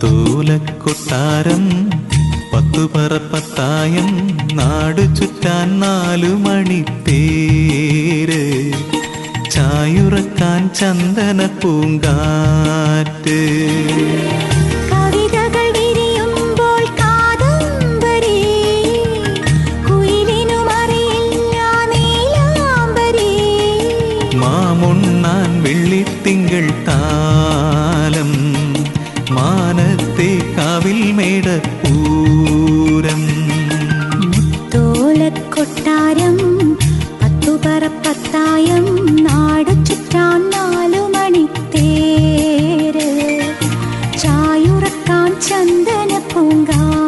മുത്തോലക്കൊട്ടാരം പത്തുപറപ്പത്തായം നാടു ചുറ്റാൻ 4 മണിത്തേര് ചായുറക്കാൻ ചന്ദന പൂങ്കാറ്റ് മാമുണ്ണാൻ വെള്ളിത്തിങ്കൾ താലം മാനത്തെ കാവിൽ മേടപ്പൂരം മുത്തോലക്കൊട്ടാരം പത്തുപറപ്പത്തായം നാടു ചുറ്റാൻ 4 മണിത്തേര് ചായുറക്കാൻ ചന്ദന പൂങ്കാറ്റ്